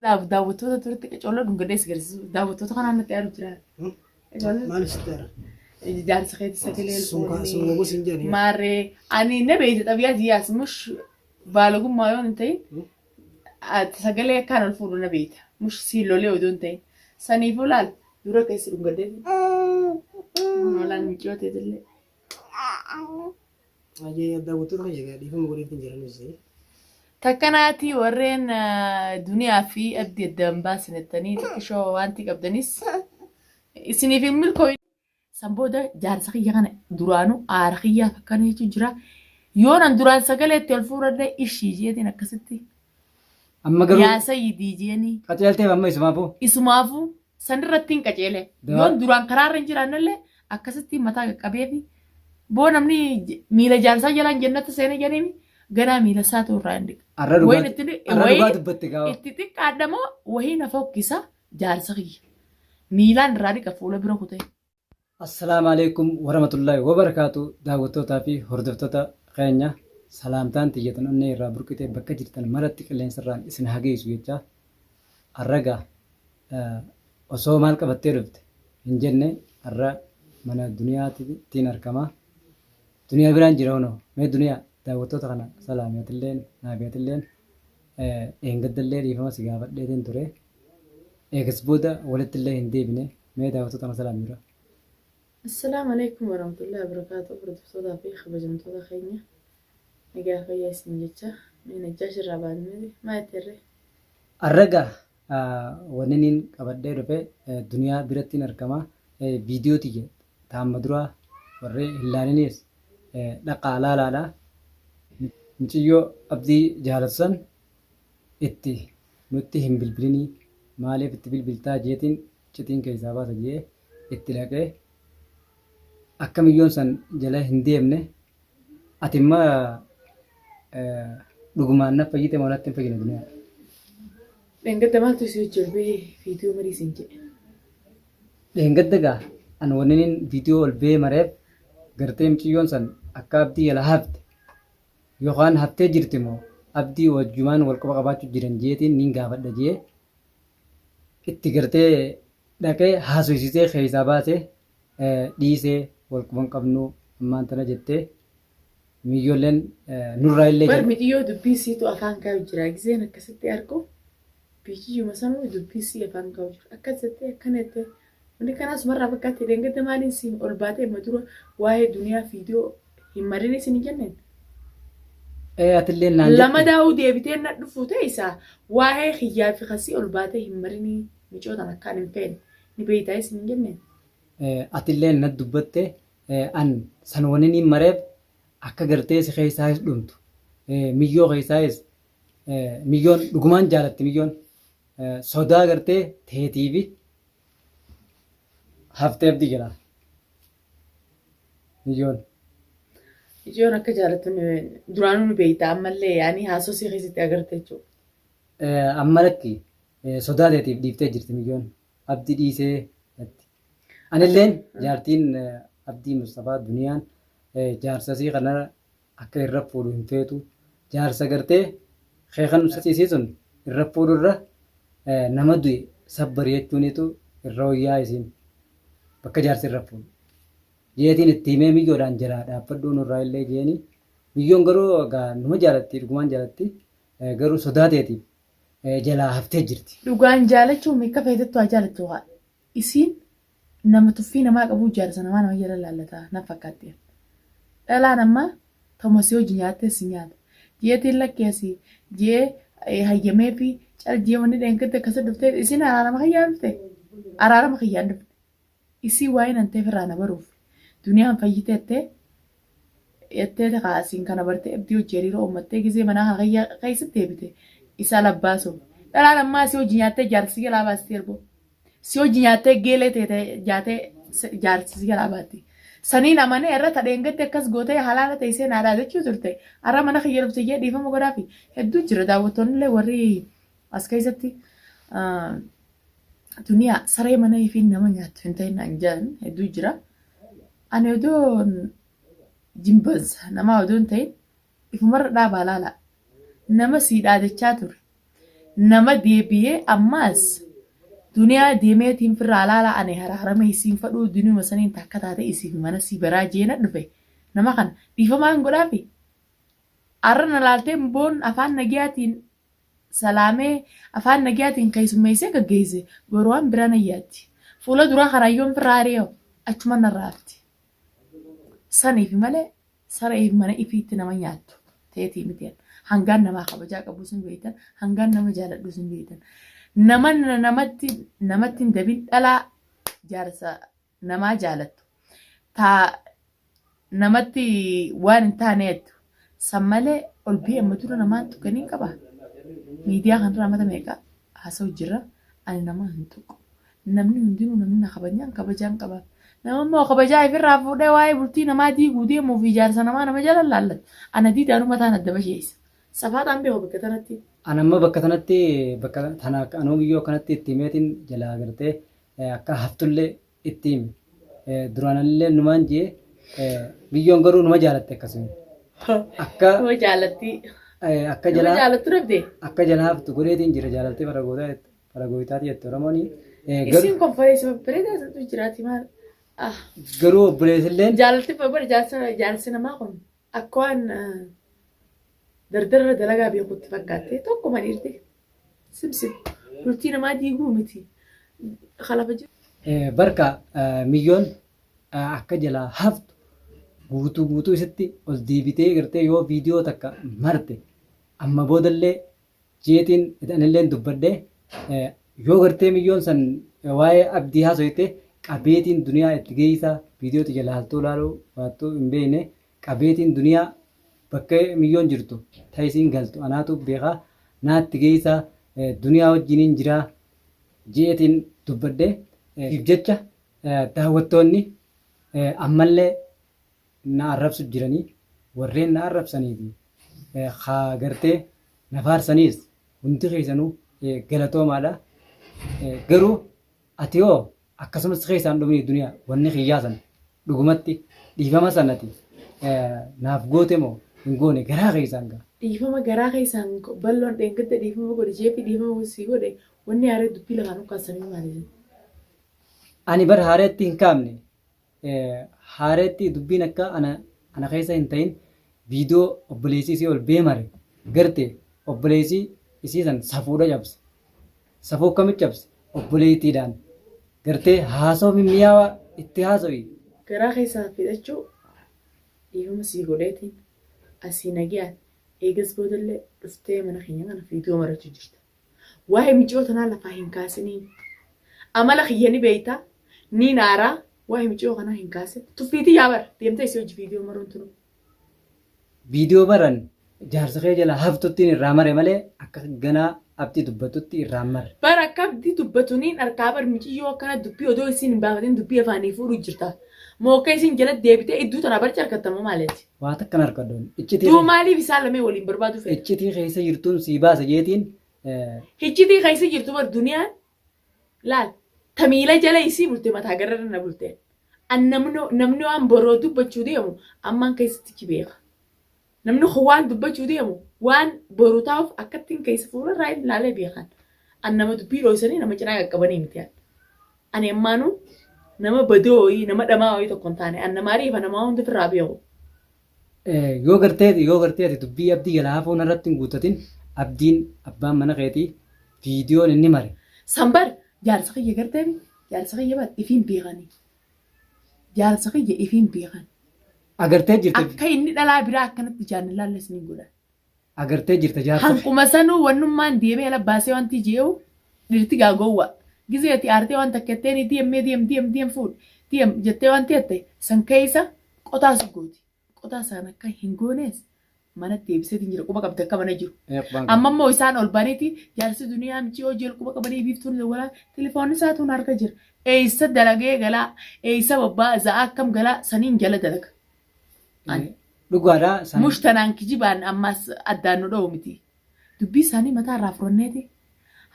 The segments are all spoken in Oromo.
daawwattoota turetti qacoollee dhungaddees garsiisu daawwattoota kanaan natti yaadu jira. Maal isteera? Jaarsa keetti sagalee Sunga gosin jedhani. maarree ani na beeyte xabiyaa jiyaas mush baalogummaa yoo hin ta'in sagalee akkaan ol fuudhu na beeyta mush siilolee odoo hin ta'in saniifuu laal dura keessi dhungaddees noolaan miicooteet illee. Ajee daawwattoota kan jedhaa dhiifama godheetti hin jiranis. Takkanaati warreen duniyaa fi addi addaan baasinettanii xiqqishoo wanti qabdanis isiniif hin milkooyin. San booda jaarsa kiyya kana duraanuu aara kiyyaaf akkana jechuun jira. Yoonan duraan sagaleetti ol fuudhadhee ishii jeetiin akkasitti. Amma garuu Yaasa yidii jeeni. qaceelteef amma isumaafuu. Isumaafuu sanirratti hin qaceele. Yoon duraan karaarra hin jiraannallee akkasitti mataa qaqqabeefi. Boo namni miila jaarsaa jalaan jannata seenee jedhanii ganaa miila isaatu irraa hin dhiqa. Arra dhugaa dubbatte gaawwa. Itti xiqqaadhamoo wayii na fokkisa jaarsa kiyya. Miilaan irraa dhiqa fuula bira kutee. Assalaamu alaikum warahmatullahi wabarakatuh. Daawwattootaa fi hordoftoota keenya salaamtaan xiyyatan onnee irraa burqitee bakka jirtan maratti qilleensarraan isin hageessu jecha arraga osoo maal qabattee dhufte hin jenne arra mana duniyaattiin argama. Duniyaa biraan jira honoo mee duniyaa daawwattoota kana salaameetilleen naabeetilleen eengaddallee dhiifama si gaafadheetiin ture. Eegas booda walittillee hin deebine mee daawwattoota kana salaam jira. Assalaamu alaikum warahmatullahi wabarakatuh. Hordoftoota fi kabajamtoota keenya nagaa fayyaa isin jecha najjaa shirraa baadhee maayetteerre. Arraga wanniin qabadhee dhufe duniyaa birattiin argama. Viidiyoo tiyya taamma duraa warree hin laalinis dhaqaa laalaadha. Muciyyoo abdii jaalatsan itti nutti hin bilbilinii maaliif itti bilbiltaa jeetiin citiin keessaa baasa jee itti dhaqee akkamiyyoon san jala hin deemne ati immoo dhugumaan na fayyite moo natti hin fayyine duniyaa. Dheengadda maaltu si hojjolbee viidiyoo marii isin jedhe. Dheengadda gaa an wanniin viidiyoo ol bee mareef gartee muciyyoon san akka abdii yala hafte yookaan haftee jirti moo abdii wajjumaan wal quba qabaachuu jiran jeetiin niin gaafadha jee itti gartee dhaqee haasofsiisee keessaa baasee dhiisee wal quban qabnu ammaan tana jettee miyyoolleen nurraa illee Bar mixiyyoo dubbii siitu afaan kaa'u jira giseen akkasitti argu biikiyyuma sanuu dubbii sii afaan kaa'u jira akkasitti akkanatti wanti kanaas marraa fakkaatti dheengadda maaliin siin ol baatee madura waa'ee duniyaa viidiyoo hin marin isin hin jenneen. Atillee naan Lama daa'uu deebitee na dhufu ta'e isaa waa'ee xiyyaa fi kasii ol baatee hin marinii micootaan akkaan hin feene ni beeytaa isin hin jenneen. atillee na dubbatte an san wanniin mareef akka gartee si keessaayis dhumtu miyyoo keessaayis miyyoon dhugumaan jaalatti miyyoon sodaa gartee teetii fi haftee abdii jala miyyoon. Ijoon akka jaallattu duraanuu ni beeytaa ammallee yaani haasoo sii keessatti agarte jechuudha. Amma lakki sodaa teetiif dhiiftee jirti miyyoon abdii dhiisee. Anilleen jaartiin abdii Mustafaa duniyaan jaarsasii kana akka irra fuudhu hin feetu jaarsa gartee keekan ibsasiisii sun irra fuudhurra nama du'e sabbari jechuunitu irra wayyaa isiin bakka jaarsi irra fuudhu. Jeetiin itti himee miyyoodhaan jira dhaabbadhuu nurraa illee jeeni miyyoon garuu numa jaalatti dhugumaan jaalatti garuu sodaateetiif jalaa haftee jirti. Dhugaan jaalachuun meeqa fayyadatu haa jaalattu haa isiin nama tuffii namaa qabu jaarsa nama jala laallataa na fakkaatti. Dhalaan ammaa Toomasii hojii nyaattee si nyaata. Jeetiin lakkeessi jee hayyamee fi caljee wanni dheengadda akkasa dhuftee isin araarama kiyyaan dhufte araarama kiyyaan dhufte isii waa'ee nan ta'eef irraa na baruuf duniyaan fayyiteettee jettee kaasiin kana bartee abdii hojii hiriiroo uummattee gisee manaa keessatti deebite isaa labbaasuuf. Dhalaan ammaa si hojii nyaattee jaarsi jalaa baastee ergoo. Si hojii nyaattee geelee teete jaatee jaarsi jalaa baatti. Saniin amanee irra dheengadde akkas gootee halaala teessee naadhaa jechuu turte. Arra mana kiyya dhufte jee dhiifama godhaafi hedduu jira daawwattoonni illee warri as keessatti duniyaa saree mana fi nama nyaattu hin ta'in naan jedhan hedduu jira. Ani odoo jimbansa namaa odoo hin ta'in ifumarra dhaabaa laala. Nama sii dhaadachaa ture. nama deebi'ee ammaas duniyaa deemeetiin firraa laala ani hararame isiin fadhuu duniyuma saniin takka taate isiif mana si baraa jeena dhufe nama kana dhiifamaan godhaafi arra na laaltee boon afaan nagiyaatiin salaamee afaan nagiyaatiin keessummeessee gaggeesse borowaan bira nayyaatti fuula duraa karayyoon firraa reeyo achuma narraafti saniif malee sareef mana ifiitti nama nyaattu teetii miteen hangaan namaa kabajaa qabu sun beektan hangaan nama jaaladhu sun beektan namatti hin dabin dhalaa jaarsa namaa jaalattu taa namatti waan hin taaneettu san malee ol bi'amma tura namaan tuqanii qaba miidiyaa kanarraa mata meeqa haasa'u jirra ani nama hin tuqu namni hundinuu namni na kabajaan qabaaf nama immoo kabajaa ifirraa fuudhee waa'ee bultii namaa diiguu deemuu fi jaarsa namaa nama jala laallatu ana diidaanuu mataan adda basheessa safaataan beeku bakka tanatti. Anamma bakka tanatti bakka tana anuu biyyoo kanatti itti himeetiin jalaa agartee akka haftullee itti hime duraanallee numaan jee biyyoon garuu numa jaalatte akkasuma. Akka numa jaalatti. Akka jalaa jaalattu dhabdee. Akka jalaa haftu godheetiin jira jaalattee faragootaati jette Oromooni. Isin konfereensii bareedaa jiraati maal? Garuu obboleessilleen jaalatti bara jaarsi namaa kun akka waan dardara dalagaa beekutti fakkaattee tokko maniirti simsim bultii namaa diiguu miti khalafa jiru. Barka miyyoon akka jalaa haftu guutuu isitti ol deebitee gartee yoo viidiyoo takka marte amma boodallee jeetiin hidhanillee dubbadhee yoo gartee miyyoon san waa'ee abdii haasoyte qabeetiin duniyaa itti geessaa viidiyooti jala haltuu laaluu waattuu hin beekne qabeetiin duniyaa bakka miyyoon jirtu taayisiin galtu anaatu beekaa naatti geessaa duniyaa wajjiniin jiraa jeetiin dubbadhee jecha daawwattoonni ammallee na arrabsu jiranii warreen na arrabsanii fi haa gartee na faarsaniis hundi keessanuu galatoomaadha garuu ati hoo akkasumas keessaan dhumni duniyaa wanni xiyyaasan dhugumatti dhiifama sanati naaf goote moo hin goone garaa keessaan gaa. Dhiifama garaa keessaan balloon dheengadda dhiifama godhe jeefi dhiifama sii godhe wanni haaree dubbii lamaan ukkaasanii maali? Ani bara haareetti hin kaamne haareetti dubbiin akka ana keessa hin ta'in viidiyoo obboleessii isii ol beemare garte obboleessii isii san safuudha cabse safuu akkamitti cabse obboleettiidhaan gartee haasoo mimmiyaawaa itti haaso'i. Garaa keessaa fidhachuu dhiifama sii godheetiin asii nagiyaan eegas boodallee dhuftee mana keenya kana viidiyoo marachuu jirta. Waa'ee miccoo tanaa lafaa hin kaasiniin amala kiyya ni beeytaa ni naaraa waa'ee miccoo kanaa hin kaase tuffiitii yaa bara deemtee isii hojii viidiyoo maruun tunu. Viidiyoo baran jaarsa kee jala haftuttiin irraa mare malee akka ganaa abdii dubbatutti irraa mare. Bara akka abdii dubbatuuniin harkaa bar miccoo akkana dubbii odoo isiin hin baafatin dubbii afaanii fuudhuu jirta. Mookka isiin jala deebitee iddoo tana barcha harkattamu maaleeti. Waa takkan harkaddoon. Duu maaliif isaan lamee waliin barbaadu fedha? Iccitii keessa jirtuun sii baasa jeetiin. Iccitii keessa jirtu bar duniyaan laal tamiila jala isii bulte mataa gararra na bulte. Namni waan boroo dubbachuu deemu ammaan keessatti beeka. Namni waan dubbachuu deemu waan boruu taa'uuf akkattiin keessa fuularraa ilaalee beekan. An nama dubbii dhoosanii nama cinaa qaqqabanii miti. Ani ammaanuu nama badoo wayii nama dhamaa wayii tokko hin taane an nama ariifa namaa hundi firraa beeku. Yoo gartee dubbii abdii galaa hafuun irratti hin guutatin abdiin abbaan mana keetii viidiyoon inni mare. Sambar jaarsa kiyya gartee jaarsa kiyya bar ifiin beekanii. Jaarsa kiyya ifiin beekan. Agartee jirta. Akka inni dhalaa biraa akkanatti jaallalles ni godhan. Agartee jirta jaarsa. Hanquma sanuu wannummaan deemee labbaasee wanti jee'u dhirti gaagowwa. Gizeeti aartee waan takkatteen deem fuudh deem jettee waan teette san keessa qotaa sugooti. Qotaa san akka hin goonees mana deebiseetiin jira quba qabdi akka mana jiru. Amma immoo isaan ol baniiti jaarsi duniyaa michii hojii quba qabanii biiftuun walaa telefoonni isaatuun harka jira. Eessa dalagee galaa eessa babbaa za'a akkam galaa saniin jala dalaga. Dhugaadhaa. Mushtanaan kijibaan ammas addaan nu dha'u miti. Dubbii isaanii mataa irraa furanneeti.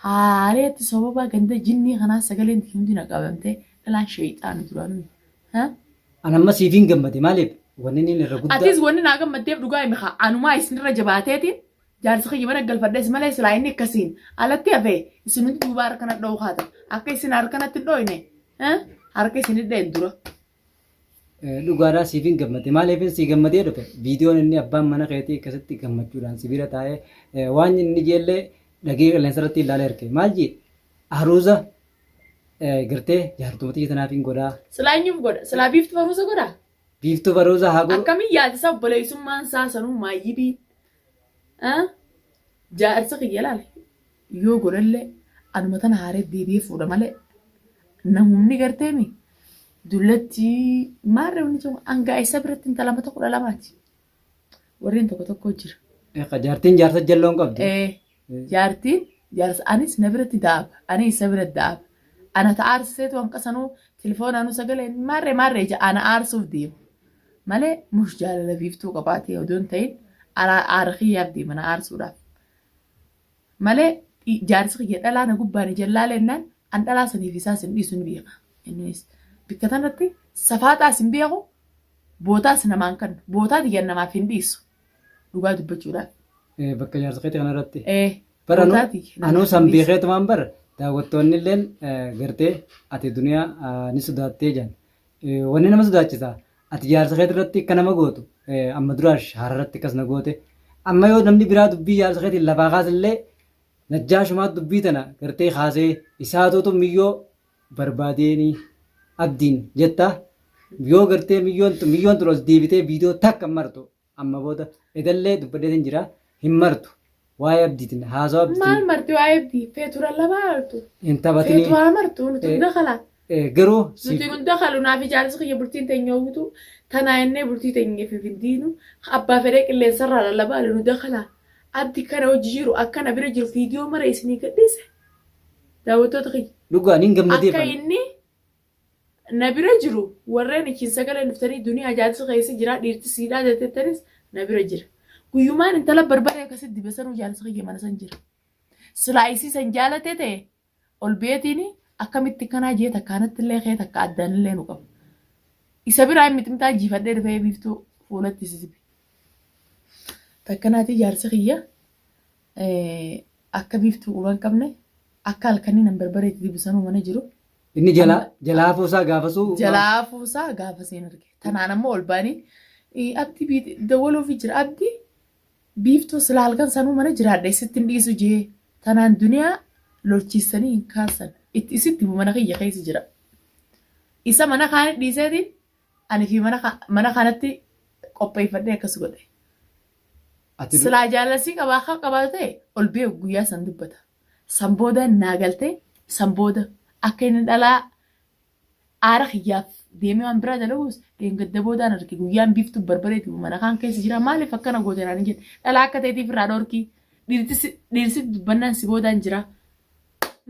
Haareetti sababa ganda jinnii kanaa sagaleen hundi na qabamtee dhalaan sheexaanu duraanii. Anamma siif hin gammade maaliif wanni inni irra guddaa. Atis wanni naa gammaddeef dhugaa himi haa anumaa isinirra jabaateetiin jaarsi kiyya mana galfadhees malee silaa inni akkasiin alatti hafee isin hundi duuba harkana dha'uu haatan akka isin harkanatti dhooyne harka isin hidheen dura. Dhugaadhaa siif hin gammade maaliif si gammadee dhufe viidiyoon inni abbaan mana keetii akkasitti gammachuudhaan si bira taa'ee waan inni ijeellee dhagee qilleensa irratti ilaalee erge maal jee haruuza gartee jaartumatti tanaaf hin godhaa. Silaa eenyuuf godha? Silaa biiftuu baruusa godhaa? Biiftuu baruusa haa godhu. Akkamiin yaadisa obboleessummaan saasanuu maayyibii? Jaarsa kiyya laale yoo godhallee anuma tana haaree deebi'ee fuudha malee namumni garteemi dullatti maarree wanni sun hangaa isa biratti intala mata 12ti. Warreen tokko jira. Jaartiin jaarsa jalloon qabdi. Jaartiin jaarsa anis na biratti daaba ani isa biratti daaba ana ta'aarsiseetu hanqasanuu telefoonaan sagalee maarree ija ana aarsuuf deemu malee mush jaalala biiftuu qabaatee odoon ta'in aara kiyyaaf deemana aarsuudhaaf malee jaarsi kiyya dhalaa na gubbaan jallaalennaan an dhalaa saniif isaa sin dhiisu ni beeka innis bikka tanatti safaaxaas hin beeku bootaas namaan kan bootaa diyyan namaaf hin dhiisu dhugaa dubbachuudhaaf. Bakka jaarsa keetii kanarratti. Bara anuu san beekeetumaan bara daawwattoonni illeen gartee ati duniyaa ni sodaattee jiran. Wanni nama sodaachisa ati jaarsa keetii irratti akka nama gootu amma duraa shaararratti akkas na goote amma yoo namni biraa dubbii jaarsa keetii lafaa kaasillee najjaashumaa dubbii tana gartee kaasee isaatuutu miyyoo barbaadeeni abdiin jetta yoo gartee miyyoon turos deebitee viidiyoo takka martu amma booda edallee dubbadheetiin jira hin martu. Waa'ee abdiitiin haasawaa abdiitiin. Maal marti waa'ee abdii feetura lamaa martu. Hin taphatini. Feetura martu nuti hunda kalaa. Garuu. Nuti hunda kalu naafi jaarsi kiyya bultiin teenya hawwitu tanaa innee bultii teenya fifindiinu abbaa fedhee qilleensarraa lallabaa nu hunda kalaa. Abdi kana hojii jiru akkana bira jiru viidiyoo mara isinii gadhiise. Daawwattoota kiyya. Dhugaan hin gammadee. Akka inni na bira jiru warreen ichiin sagalee dhuftanii duniyaa jaarsi keessa jira dhiirti siidhaa jettettanis na bira jira. Guyyumaan intala barbaade akkasitti dibasanuu jaarsa kiyya mana san jira. Silaa isii san jaalatee ta'e ol beetiin akkamitti kanaa jee takkaanatti illee kee takka addaan illee nu qabu. Isa biraa mitimtaa jiifadhee dhufee biiftuu fuulatti sisibi. Takkanaatii jaarsa kiyya akka biiftuu quban qabne akka halkanii nan barbareetti dibisanuu mana jiru. Inni jalaa fuusaa gaafasuu. Jalaa fuusaa gaafaseen arge. Tanaan ammoo ol baanii abdii dawwaluufi jira abdii. Biiftuu sila halkan sanuu mana jiraadha isitti hin dhiisu jee tanaan duniyaa lolchiisanii hin kaasan itti isitti mana kiyya keessa jira. Isa mana kaanii dhiiseetiin ani fi mana kanatti qopheeffadhee akkas godhe. Silaa jaalalsii qabaa akka qabaatu ta'e ol bee guyyaa san dubbata. San booda naa galtee san booda akka inni dhalaa aara kiyyaaf deemee waan biraa dalaguus deengadda boodaan arge guyyaan biiftuu barbareetu mana kaan keessa jira maaliif akkana goote naan jedhe dhalaa akka ta'eetiif irraa dhoorkii dhiirsi dubbannaan si boodaan jira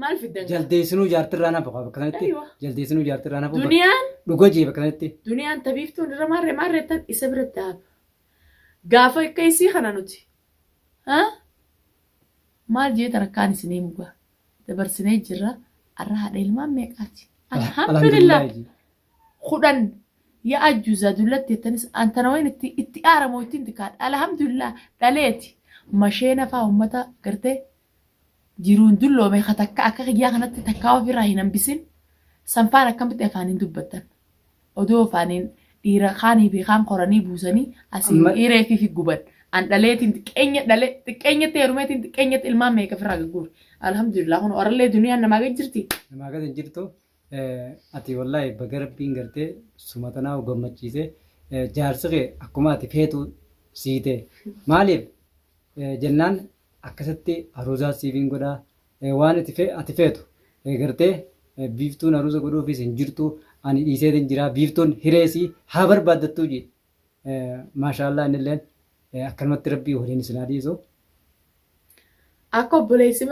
maal fiddan jaldeessinuu jaartirraa nafa bakka kanatti jaldeessinuu jaartirraa nafa duniyaan dhuga jee bakka kanatti duniyaan tabiiftuun irra maarreettan isa biratti dhaaba gaafa akka isii kana nuti maal jeetan akkaan isinii mugaa dabarsinee jirra arra haadha ilmaan meeqaati. Alhamdulillah. Khudan ya ajuza dullatti tanis antana wayin itti aaramoo ittiin dikaad. Alhamdulillah dhaleeti masheena faa ummata gartee jiruun dulloome takka akka kiyyaa kanatti takkaa ofirraa hin hambisin sanfaan akkamitti afaaniin dubbattan. Odoo afaaniin dhiira kaanii fi kaan qoranii buusanii asii dhiiree fi guban. An dhaleetiin xiqqeenyatti heerumeetiin xiqqeenyatti ilmaan meeqa ofirraa gagguure. Alhamdulillah kun orallee duniyaan namaa gad jirti. Namaa gad hin jirtu. Ati wallahi baga rabbiin gartee sumatanaa gammachiise jaarsi kee akkuma ati feetu siite maaliif jennaan akkasitti haruusaa siifiin godhaa waan ati feetu gartee biiftuun haruusa godhuufis hin jirtu ani dhiiseetiin jira biiftuun hireesii haa barbaaddattuu jee maashaallah innilleen akkanumatti rabbii waliin isinaa dhiisu. Akka obboleessi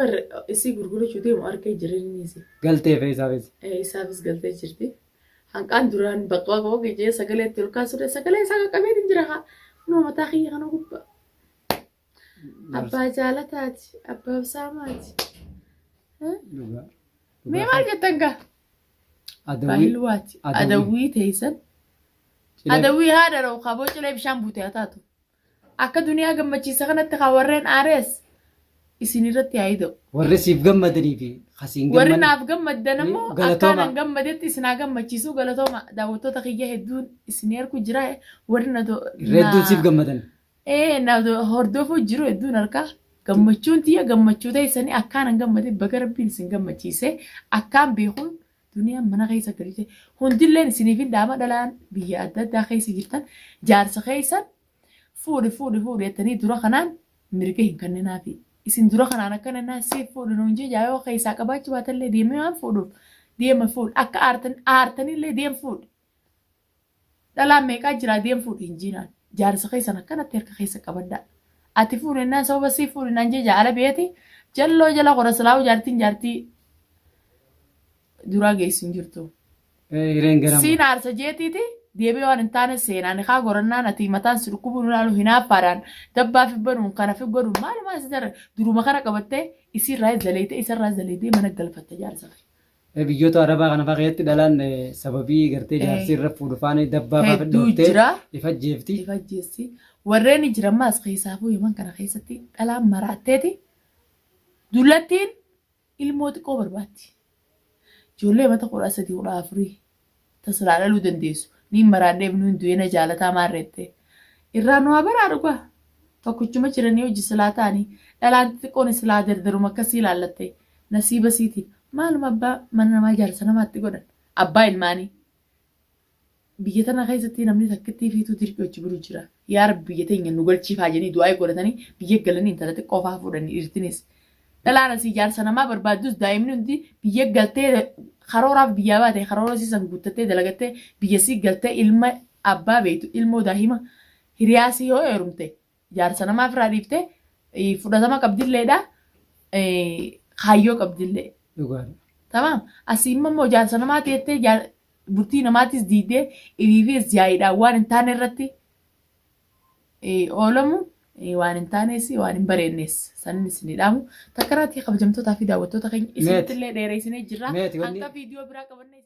isii gurgurachuu deemu argee jireenyisi. Galtee fe isaafis. Isaafis galtee jirti. Hanqaan duraan bakka gijee sagalee itti ol kaasudha. Sagalee isaa qaqqabee hin jira haa. Numa mataa kiyya kana gubbaa. Abbaa jaalataati. Abbaa saamaati. Mee maal jettan gaa? Baay'ilwaati. Adawwii teessan. Adawwii haadha ra'u kaboo cilee bishaan buutee haa taatu. akka duniyaa gammachiisa kanatti haa warreen aarees isinirratti haayido. warri siif gammadanii fi hasiin Warri gammadan naaf gammaddan ammoo akkaanan gammadetti isinaa gammachiisuu galatooma daawwattoota kiyya hedduun isin ergu jira warri hedduun siif gammadan. na hordofuu jiru hedduun harkaa gammachuun tiyya gammachuu ta'isanii akkaanan gammade baga rabbiin isin gammachiise akkaan beekuun duniyaan mana keessa galite hundilleen isiniif hin dhaama dhalaan biyya adda addaa keessa jirtan jaarsa keessan fuudhi jettanii dura kanaan mirga hin kenninaafi. Isin dura kanaan akka nannaa siif fuudhu nuun jee jaayoo keessaa qabaachuu baatallee deemee waan fuudhuuf deema fuudhu akka aartanillee deem fuudhu. Dhalaan meeqaa jiraa deem fuudhu hin jiinaan jaarsa keessan akkanatti harka keessa qabaddaa. Ati fuudhennaan sababa siif fuudhinaan jee jaala beeti jalloo jala qora silaawu jaartii duraa geessu hin jirtu. Siin aarsa jeetiiti deebi'ee waan hin taane seenaan haa gorannaan ati mataan si dhukkubuun ilaalu hinaaffaadhaan dabbaa fi banuun kana fi godhuun maalumaa si darra duruma kana qabattee isirraa zaleetee mana galfatte jaarsa. Biyyoota Arabaa kana fa'aa keessatti dhalaan sababii gartee jaarsi irra fuudhu faana dabbaa fa'aa dhooftee ifajjeesti. Warreen jiran maas keessaafuu himan kana keessatti dhalaan maraatteeti dullattiin ilmoo xiqqoo barbaatti. Ijoollee mata 13-14 tasilaalaluu dandeessu. Niin maraadheef nuun du'eena jaalataa maarreette. Irraa nu haa baraadhu gaa. Tokkichuma jiranii hojii silaa ta'anii dhalaan xiqqoon silaa dardaruma akkasii ilaallatte nasiiba siitiif maaluma abbaa mana namaa jaarsa namaatti godhan abbaa ilmaanii. Biyya tana keessatti namni takkittii fiituu dirqii hojii bulu jira. Yaa rabbi biyya teenya nu galchiifaa jedhanii du'aa godhatanii biyya galanii intala xiqqoo fa'aa fuudhanii dhiirtinis. Dhalaan asii jaarsa namaa barbaaddus daa'imni hundi biyya galtee karooraaf biyyaa baate karoora siisan guuttattee dalagattee biyya sii galtee ilma abbaa beektu ilmoo daa'ima hiriyaasii yoo heerumte jaarsa namaa firaa dhiiftee fudhatama qabdilleedha kaayyoo qabdillee. Tamaam asii immoo jaarsa namaa teettee bultii namaatis diidee iliifis yaa'idhaan waan hin taane irratti oolamu. Waan hin taanes waan hin bareennes sanin isin dhaamu takkaraatti kabajamtootaa fi daawwattoota keenya isinittillee dheereessinee jirra. Akka viidiyoo biraa qabanne